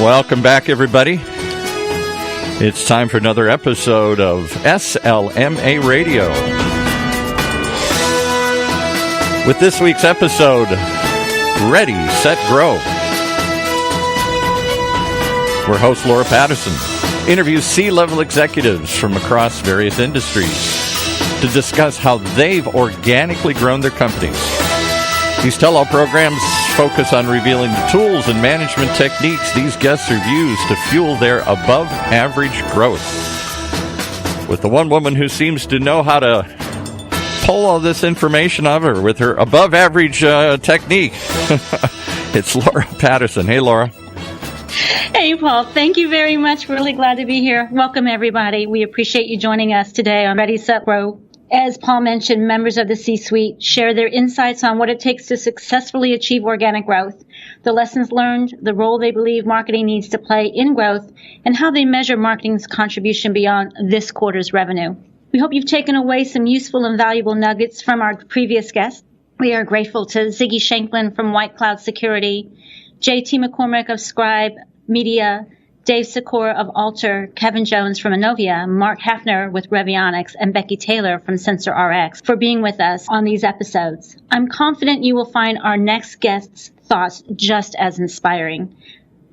Welcome back, everybody. It's time for another episode of SLMA Radio. With this week's episode, Ready, Set, Grow, where host Laura Patterson interviews C-level executives from across various industries to discuss how they've organically grown their companies. These tell-all programs focus on revealing the tools and management techniques these guests have used to fuel their above-average growth. With the one woman who seems to know how to pull all this information out of her with her above-average technique, it's Laura Patterson. Hey, Laura. Hey, Paul. Thank you very much. Really glad to be here. Welcome, everybody. We appreciate you joining us today on Ready, Set, Grow. As Paul mentioned, members of the C-suite share their insights on what it takes to successfully achieve organic growth, the lessons learned, the role they believe marketing needs to play in growth, and how they measure marketing's contribution beyond this quarter's revenue. We hope you've taken away some useful and valuable nuggets from our previous guests. We are grateful to Ziggy Shanklin from White Cloud Security, J.T. McCormick of Scribe Media, Dave Secor of Alter, Kevin Jones from Innovia, Mark Hafner with Revionics, and Becky Taylor from SensorRx for being with us on these episodes. I'm confident you will find our next guest's thoughts just as inspiring.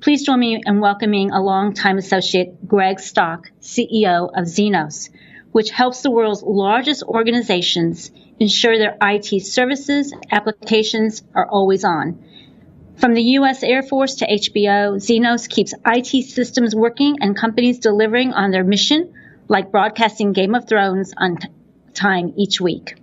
Please join me in welcoming a longtime associate, Greg Stock, CEO of Zenoss, which helps the world's largest organizations ensure their IT services, applications are always on. From the U.S. Air Force to HBO, Zenoss keeps IT systems working and companies delivering on their mission, like broadcasting Game of Thrones on time each week.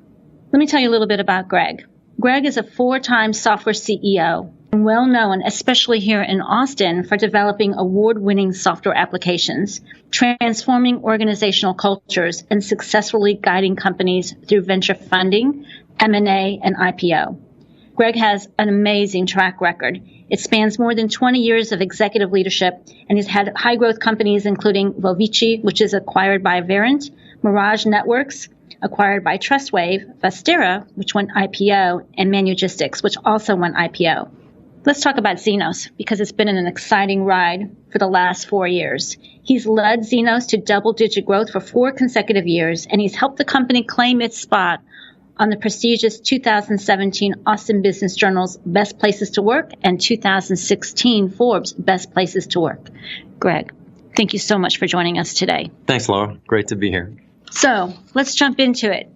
Let me tell you a little bit about Greg. Greg is a 4-time software CEO and well known, especially here in Austin, for developing award-winning software applications, transforming organizational cultures, and successfully guiding companies through venture funding, M&A, and IPO. Greg has an amazing track record. It spans more than 20 years of executive leadership, and he's had high-growth companies including Vovici, which is acquired by Verint, Mirage Networks, acquired by Trustwave, Vastera, which went IPO, and Manugistics, which also went IPO. Let's talk about Zenoss, because it's been an exciting ride for the last 4 years. He's led Zenoss to double-digit growth for 4 consecutive years, and he's helped the company claim its spot on the prestigious 2017 Austin Business Journal's Best Places to Work and 2016 Forbes Best Places to Work. Greg, thank you so much for joining us today. Thanks, Laura. Great to be here. So let's jump into it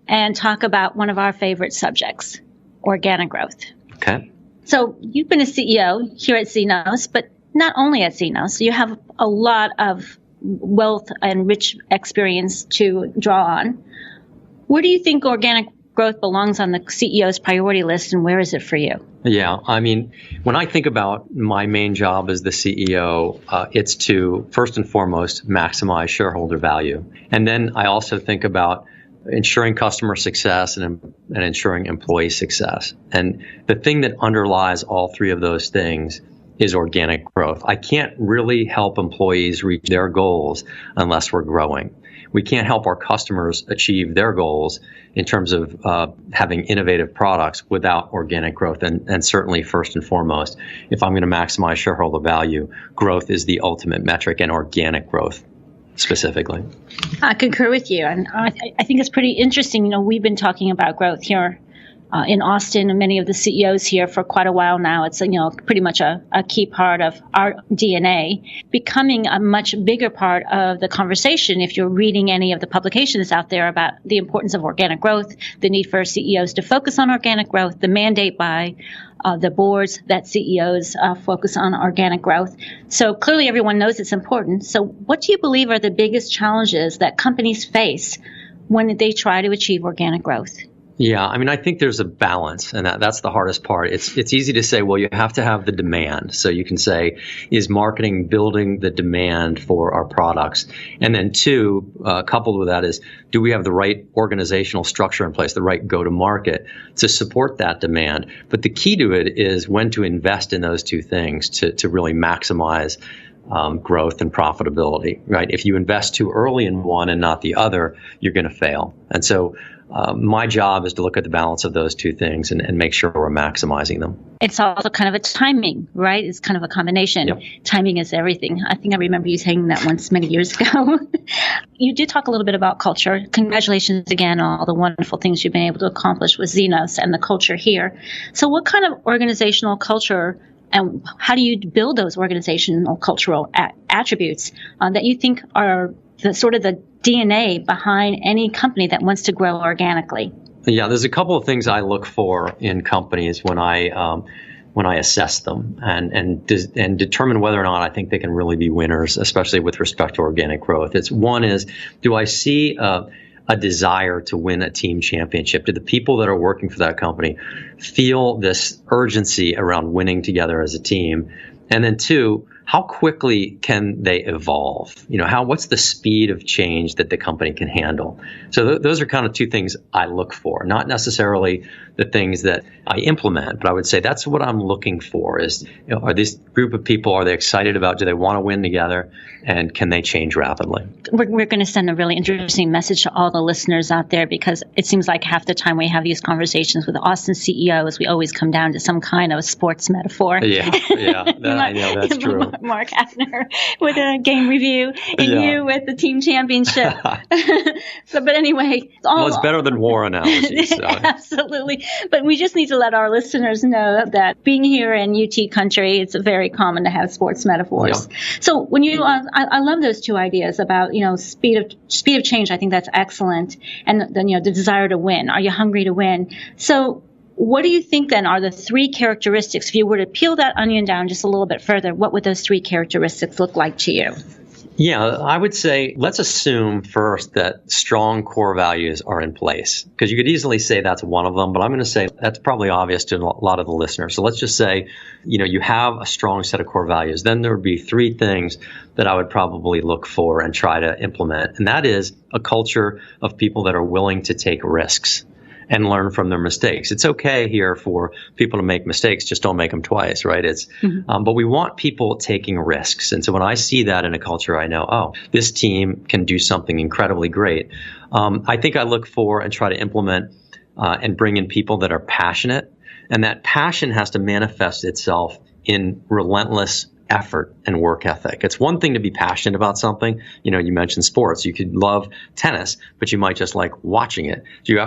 and talk about one of our favorite subjects, organic growth. Okay. So you've been a CEO here at Zenoss, but not only at Zenoss. You have a lot of wealth and rich experience to draw on. Where do you think organic growth belongs on the CEO's priority list, and where is it for you? Yeah, I mean, when I think about my main job as the CEO, it's to, first and foremost, maximize shareholder value. And then I also think about ensuring customer success and ensuring employee success. And the thing that underlies all 3 of those things is organic growth. I can't really help employees reach their goals unless we're growing. We can't help our customers achieve their goals in terms of having innovative products without organic growth. And certainly, first and foremost, if I'm going to maximize shareholder value, growth is the ultimate metric, and organic growth specifically. I concur with you. And I think it's pretty interesting. You know, we've been talking about growth here in Austin, and many of the CEOs here for quite a while now. It's pretty much a key part of our DNA, becoming a much bigger part of the conversation. If you're reading any of the publications out there about the importance of organic growth, the need for CEOs to focus on organic growth, the mandate by the boards that CEOs focus on organic growth. So clearly everyone knows it's important. So what do you believe are the biggest challenges that companies face when they try to achieve organic growth? Yeah, I mean, I think there's a balance, and that's the hardest part. It's easy to say, well, you have to have the demand. So you can say, is marketing building the demand for our products? And then 2, coupled with that is, do we have the right organizational structure in place, the right go-to-market to support that demand? But the key to it is when to invest in those 2 things to really maximize growth and profitability, right? If you invest too early in one and not the other, you're going to fail. And so my job is to look at the balance of those 2 things and make sure we're maximizing them. it's also kind of a timing, right? It's kind of a combination. Yep. Timing is everything. I think I remember you saying that once many years ago. You did talk a little bit about culture. Congratulations again on all the wonderful things you've been able to accomplish with Zenoss and the culture here. So what kind of organizational culture and how do you build those organizational cultural attributes that you think are the sort of the DNA behind any company that wants to grow organically? Yeah, there's a couple of things I look for in companies when I assess them and determine whether or not I think they can really be winners, especially with respect to organic growth. One is, do I see a desire to win a team championship? Do the people that are working for that company feel this urgency around winning together as a team? And then two, how quickly can they evolve? What's the speed of change that the company can handle? So those are kind of two things I look for, not necessarily the things that I implement, but I would say that's what I'm looking for is, are this group of people, are they excited about, do they want to win together, and can they change rapidly? We're going to send a really interesting message to all the listeners out there, because it seems like half the time we have these conversations with Austin CEOs, we always come down to some kind of sports metaphor. Yeah, I know, that's true. Mark Hafner with a game review, and you with the team championship. But anyway, it's better than war analogies. So. Absolutely. But we just need to let our listeners know that being here in UT country, it's very common to have sports metaphors. Yeah. So when you, I love those two ideas about speed of change. I think that's excellent, and then the desire to win. Are you hungry to win? So what do you think then are the three characteristics? If you were to peel that onion down just a little bit further, what would those three characteristics look like to you? Yeah, I would say let's assume first that strong core values are in place, because you could easily say that's one of them, but I'm going to say that's probably obvious to a lot of the listeners. So let's just say, you have a strong set of core values. Then there would be three things that I would probably look for and try to implement. And that is a culture of people that are willing to take risks and learn from their mistakes. It's okay here for people to make mistakes, just don't make them twice, right? But we want people taking risks. And so when I see that in a culture, I know, this team can do something incredibly great. I think I look for and try to implement and bring in people that are passionate. And that passion has to manifest itself in relentless effort and work ethic. It's one thing to be passionate about something. You mentioned sports. You could love tennis, but you might just like watching it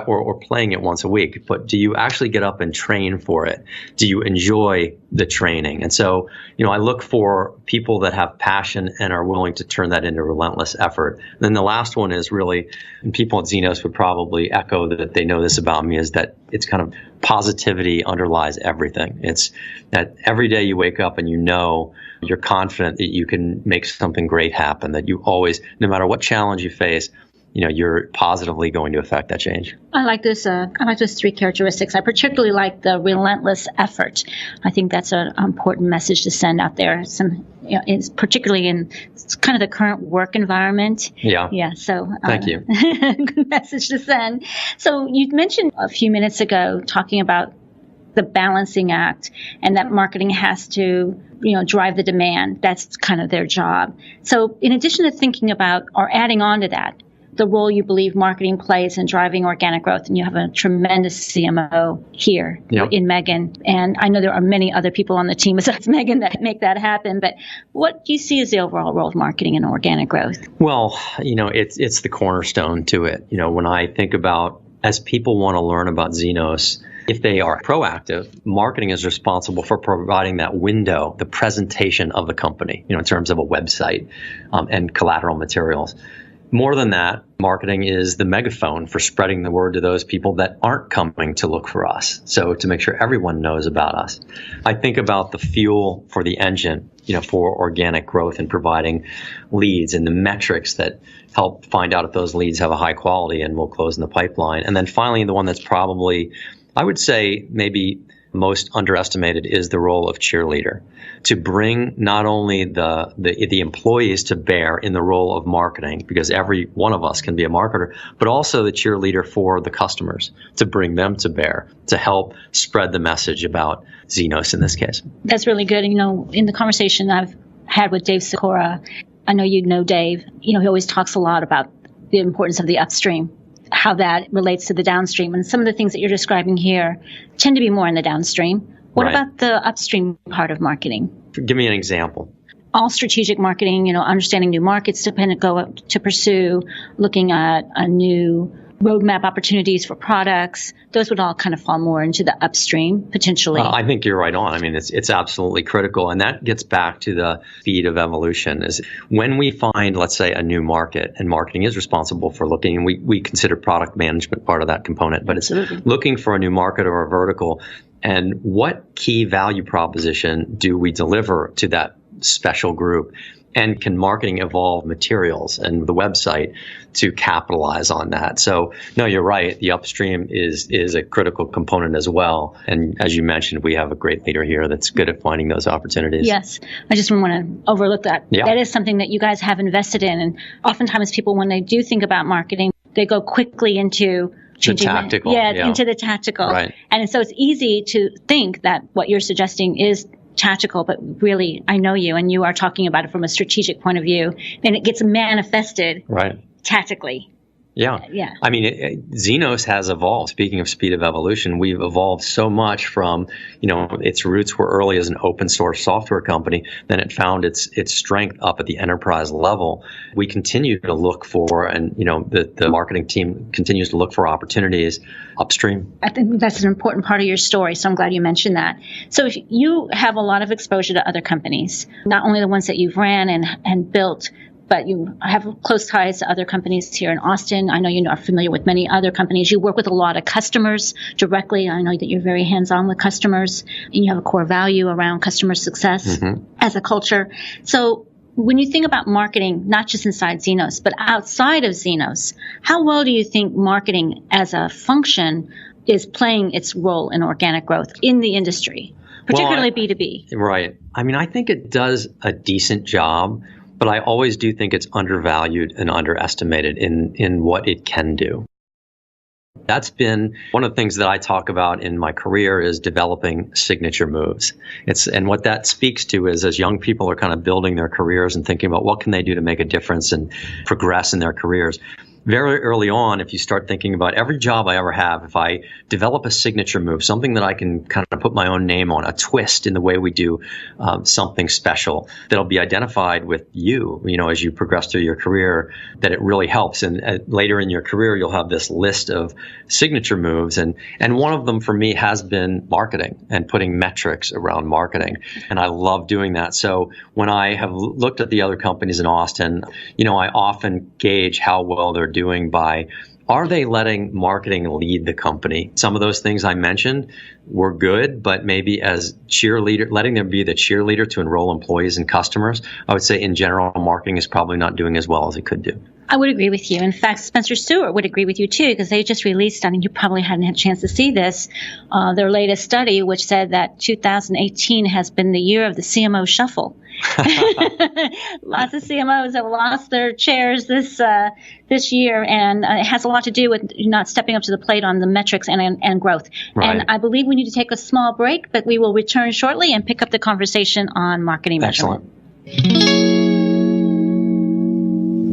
or playing it once a week. But do you actually get up and train for it? Do you enjoy the training? And so, I look for people that have passion and are willing to turn that into relentless effort. And then the last one is really, and people at Zenoss would probably echo that they know this about me, is that it's kind of positivity underlies everything. It's that every day you wake up and you're confident that you can make something great happen, that you always, no matter what challenge you face, you're positively going to affect that change. I like this. I like those three characteristics. I particularly like the relentless effort. I think that's an important message to send out there. It's particularly in kind of the current work environment. Yeah. So thank you. Good message to send. So you mentioned a few minutes ago talking about the balancing act, and that marketing has to drive the demand. That's kind of their job. So in addition to thinking about or adding on to that, the role you believe marketing plays in driving organic growth, and you have a tremendous CMO here in Megan, and I know there are many other people on the team besides Megan that make that happen, but what do you see as the overall role of marketing in organic growth? Well, it's the cornerstone to it. When I think about, as people want to learn about Zenoss, if they are proactive, marketing is responsible for providing that window, the presentation of the company, in terms of a website and collateral materials. More than that, marketing is the megaphone for spreading the word to those people that aren't coming to look for us. So to make sure everyone knows about us. I think about the fuel for the engine, for organic growth and providing leads and the metrics that help find out if those leads have a high quality and will close in the pipeline. And then finally, the one that's probably, I would say, maybe most underestimated is the role of cheerleader, to bring not only the employees to bear in the role of marketing, because every one of us can be a marketer, but also the cheerleader for the customers, to bring them to bear, to help spread the message about Zenoss in this case. That's really good. In the conversation I've had with Dave Sikora, I know Dave, he always talks a lot about the importance of the upstream, how that relates to the downstream. And some of the things that you're describing here tend to be more in the downstream, What about the upstream part of marketing? Give me an example. All strategic marketing, understanding new markets to pursue, looking at a new roadmap opportunities for products. Those would all kind of fall more into the upstream, potentially. I think you're right on. I mean, it's absolutely critical. And that gets back to the speed of evolution. Is when we find, let's say, a new market, and marketing is responsible for looking, and we consider product management part of that component, but Absolutely. It's looking for a new market or a vertical. And what key value proposition do we deliver to that special group? And can marketing evolve materials and the website to capitalize on that? So, no, you're right. The upstream is a critical component as well. And as you mentioned, we have a great leader here that's good at finding those opportunities. Yes. I just want to overlook that. Yeah. That is something that you guys have invested in. And oftentimes people, when they do think about marketing, they go quickly into changing the tactical. Into the tactical. Right. And so it's easy to think that what you're suggesting is tactical, but really, I know you, and you are talking about it from a strategic point of view, and it gets manifested tactically. Yeah. I mean, Zenoss has evolved. Speaking of speed of evolution, we've evolved so much from, its roots were early as an open source software company. Then it found its strength up at the enterprise level. We continue to look for, and, the marketing team continues to look for opportunities upstream. I think that's an important part of your story, so I'm glad you mentioned that. So you have a lot of exposure to other companies, not only the ones that you've ran and built, but you have close ties to other companies here in Austin. I know you are familiar with many other companies. You work with a lot of customers directly. I know that you're very hands-on with customers, and you have a core value around customer success as a culture. So when you think about marketing, not just inside Zenoss, but outside of Zenoss, how well do you think marketing as a function is playing its role in organic growth in the industry, particularly B2B? Right. I mean, I think it does a decent job. But I always do think it's undervalued and underestimated in what it can do. That's been one of the things that I talk about in my career is developing signature moves. And what that speaks to is as young people are kind of building their careers and thinking about what can they do to make a difference and progress in their careers. Very early on, if you start thinking about every job I ever have, if I develop a signature move, something that I can kind of put my own name on, a twist in the way we do something special that'll be identified with you, as you progress through your career, that it really helps. And later in your career, you'll have this list of signature moves. And one of them for me has been marketing and putting metrics around marketing. And I love doing that. So when I have looked at the other companies in Austin, I often gauge how well they're doing by, are they letting marketing lead the company? Some of those things I mentioned were good, but maybe as cheerleader, letting them be the cheerleader to enroll employees and customers, I would say in general, marketing is probably not doing as well as it could do. I would agree with you. In fact, Spencer Stewart would agree with you too, because they just released, I think you probably hadn't had a chance to see this, their latest study, which said that 2018 has been the year of the CMO shuffle. Lots of CMOs have lost their chairs this year, and it has a lot to do with not stepping up to the plate on the metrics and growth. Right. And I believe we need to take a small break, but we will return shortly and pick up the conversation on marketing measurement. Excellent.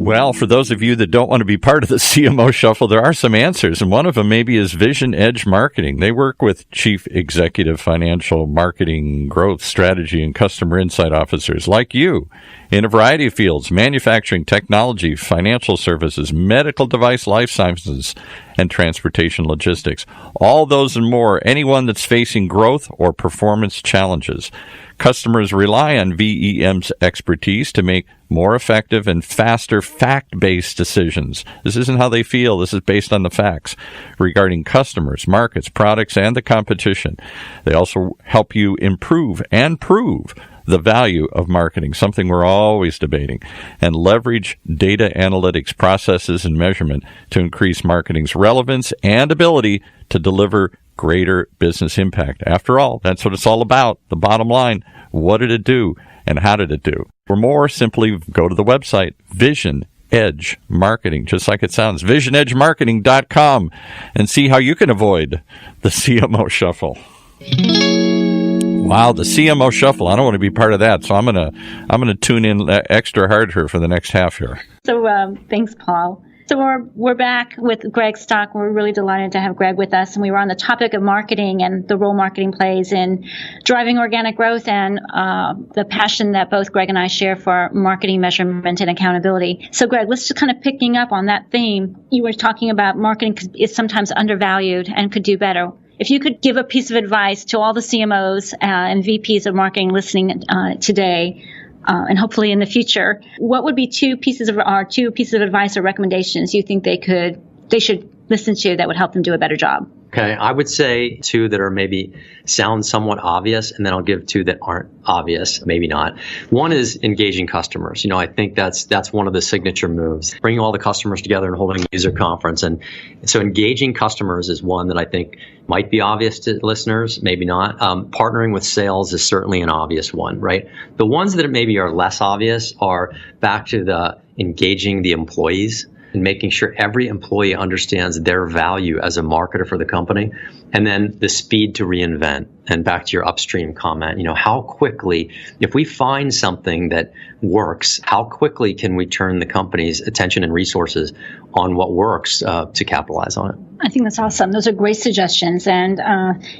Well, for those of you that don't want to be part of the CMO shuffle, there are some answers, and one of them maybe is Vision Edge Marketing. They work with chief executive financial marketing, growth, strategy, and customer insight officers like you in a variety of fields: manufacturing, technology, financial services, medical device, life sciences, and transportation logistics. All those and more, anyone that's facing growth or performance challenges. Customers rely on VEM's expertise to make more effective and faster fact-based decisions. This isn't how they feel. This is based on the facts regarding customers, markets, products, and the competition. They also help you improve and prove the value of marketing, something we're always debating, and leverage data analytics processes and measurement to increase marketing's relevance and ability to deliver greater business impact. After all, that's what it's all about. The bottom line, what did it do and how did it do? For more, simply go to the website, Vision Edge Marketing, just like it sounds, visionedgemarketing.com, and see how you can avoid the CMO shuffle. Wow, the CMO shuffle. I don't want to be part of that, so I'm gonna tune in extra hard here for the next half here. So thanks, Paul. So we're back with Greg Stock. We're really delighted to have Greg with us. And we were on the topic of marketing and the role marketing plays in driving organic growth and the passion that both Greg and I share for marketing measurement and accountability. So Greg, let's just kind of picking up on that theme. You were talking about marketing is sometimes undervalued and could do better. If you could give a piece of advice to all the CMOs and VPs of marketing listening today, and hopefully in the future, what would be two pieces of advice or recommendations you think they should listen to that would help them do a better job? Okay, I would say two that are maybe sound somewhat obvious, and then I'll give two that aren't obvious, maybe not. One is engaging customers. I think that's one of the signature moves, bringing all the customers together and holding a user conference. And so engaging customers is one that I think might be obvious to listeners, maybe not. Partnering with sales is certainly an obvious one, right? The ones that maybe are less obvious are back to the engaging the employees and making sure every employee understands their value as a marketer for the company. And then the speed to reinvent. And back to your upstream comment, how quickly, if we find something that works, how quickly can we turn the company's attention and resources on what works to capitalize on it? I think that's awesome. Those are great suggestions. And,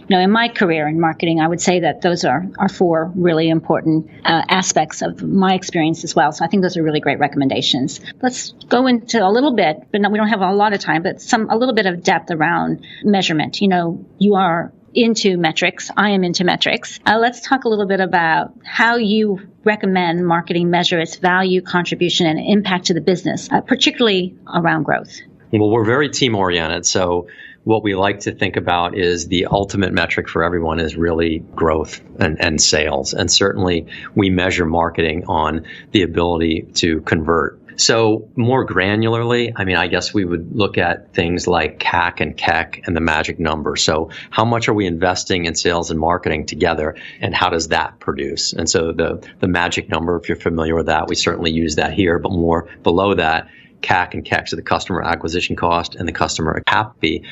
in my career in marketing, I would say that those are four really important aspects of my experience as well. So I think those are really great recommendations. Let's go into a little bit, but we don't have a lot of time, but a little bit of depth around measurement. You are into metrics. I am into metrics. Let's talk a little bit about how you recommend marketing measure its value, contribution, and impact to the business, particularly around growth. Well, we're very team-oriented, so what we like to think about is the ultimate metric for everyone is really growth and sales. And certainly we measure marketing on the ability to convert. So more granularly, I guess we would look at things like CAC and KEC and the magic number. So how much are we investing in sales and marketing together, and how does that produce? And so the magic number, if you're familiar with that, we certainly use that here, but more below that, CAC and KEC, so the customer acquisition cost and the customer happy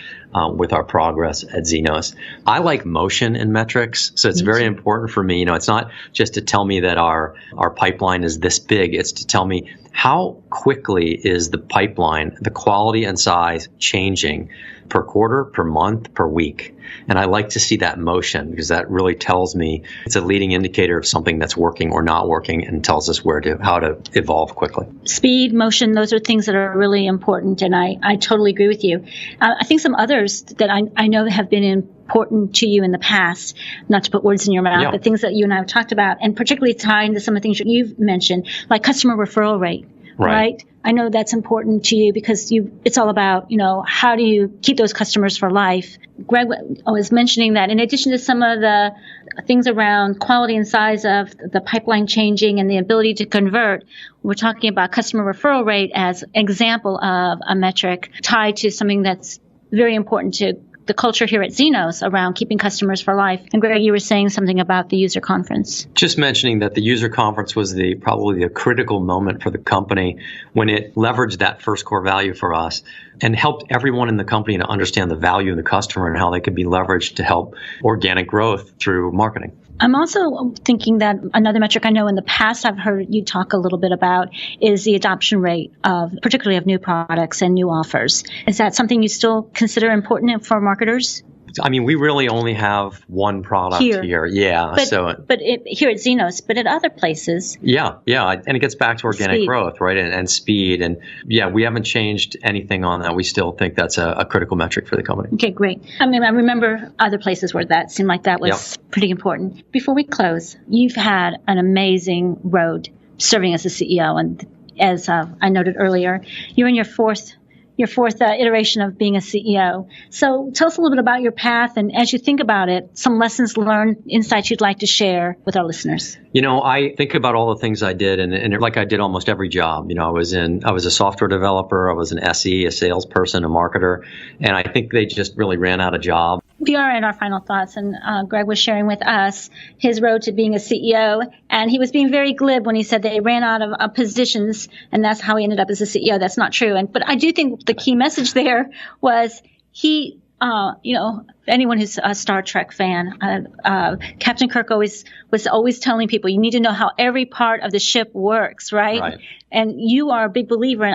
with our progress at Zenoss. I like motion in metrics, so it's very important for me. It's not just to tell me that our pipeline is this big, it's to tell me how quickly is the pipeline, the quality and size changing per quarter, per month, per week. And I like to see that motion because that really tells me it's a leading indicator of something that's working or not working and tells us how to evolve quickly. Speed, motion, those are things that are really important. And I totally agree with you. I think some others that I know have been important to you in the past, not to put words in your mouth, but things that you and I have talked about, and particularly tied into some of the things you've mentioned, like customer referral rate. Right? I know that's important to you because it's all about, how do you keep those customers for life? Greg was mentioning that in addition to some of the things around quality and size of the pipeline changing and the ability to convert, we're talking about customer referral rate as an example of a metric tied to something that's very important to the culture here at Zenoss around keeping customers for life. And Greg, you were saying something about the user conference. Just mentioning that the user conference was probably a critical moment for the company when it leveraged that first core value for us and helped everyone in the company to understand the value of the customer and how they could be leveraged to help organic growth through marketing. I'm also thinking that another metric I know in the past I've heard you talk a little bit about is the adoption rate particularly of new products and new offers. Is that something you still consider important for marketers? We really only have one product here. Yeah. But here at Zenoss, but at other places. Yeah. And it gets back to organic growth, right? And speed. And we haven't changed anything on that. We still think that's a critical metric for the company. Okay, great. I remember other places where that seemed like that was pretty important. Before we close, you've had an amazing road serving as a CEO. And as I noted earlier, you're in your fourth iteration of being a CEO. So tell us a little bit about your path, and as you think about it, some lessons learned, insights you'd like to share with our listeners. I think about all the things I did, and like I did almost every job. I was a software developer, I was an SE, a salesperson, a marketer, and I think they just really ran out of jobs. We are in our final thoughts, and Greg was sharing with us his road to being a CEO, and he was being very glib when he said they ran out of positions, and that's how he ended up as a CEO. That's not true. But I do think the key message there was he, anyone who's a Star Trek fan, Captain Kirk was always telling people, you need to know how every part of the ship works, right? And you are a big believer in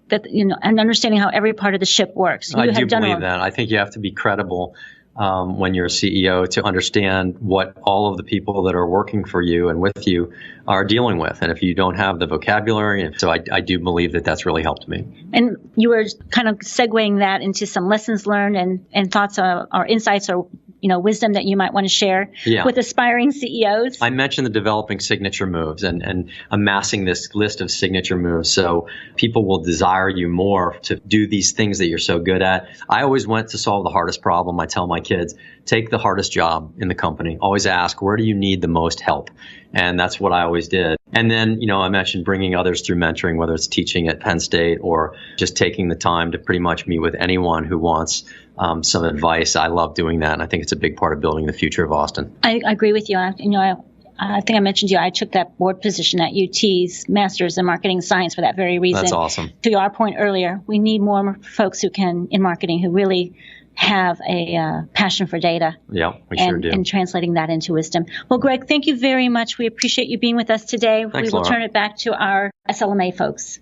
that, and understanding how every part of the ship works. I do believe that. I think you have to be credible when you're a CEO to understand what all of the people that are working for you and with you are dealing with. And if you don't have the vocabulary, so I do believe that that's really helped me. And you were kind of segueing that into some lessons learned and thoughts or insights or wisdom that you might want to share with aspiring CEOs? I mentioned the developing signature moves and amassing this list of signature moves so people will desire you more to do these things that you're so good at. I always went to solve the hardest problem. I tell my kids, take the hardest job in the company. Always ask, where do you need the most help? And that's what I always did. And then, I mentioned bringing others through mentoring, whether it's teaching at Penn State or just taking the time to pretty much meet with anyone who wants some advice. I love doing that, and I think it's a big part of building the future of Austin. I agree with you. I think I mentioned to you, I took that board position at UT's Master's in Marketing Science for that very reason. That's awesome. To our point earlier, we need more folks in marketing who really have a passion for data. Yeah, we sure do. And translating that into wisdom. Well, Greg, thank you very much. We appreciate you being with us today. Thanks, we will Laura. turn it back to our SLMA folks.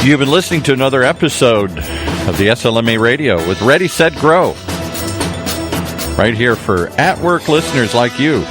You've been listening to another episode of the SLMA Radio with Ready, Set, Grow. Right here for at-work listeners like you.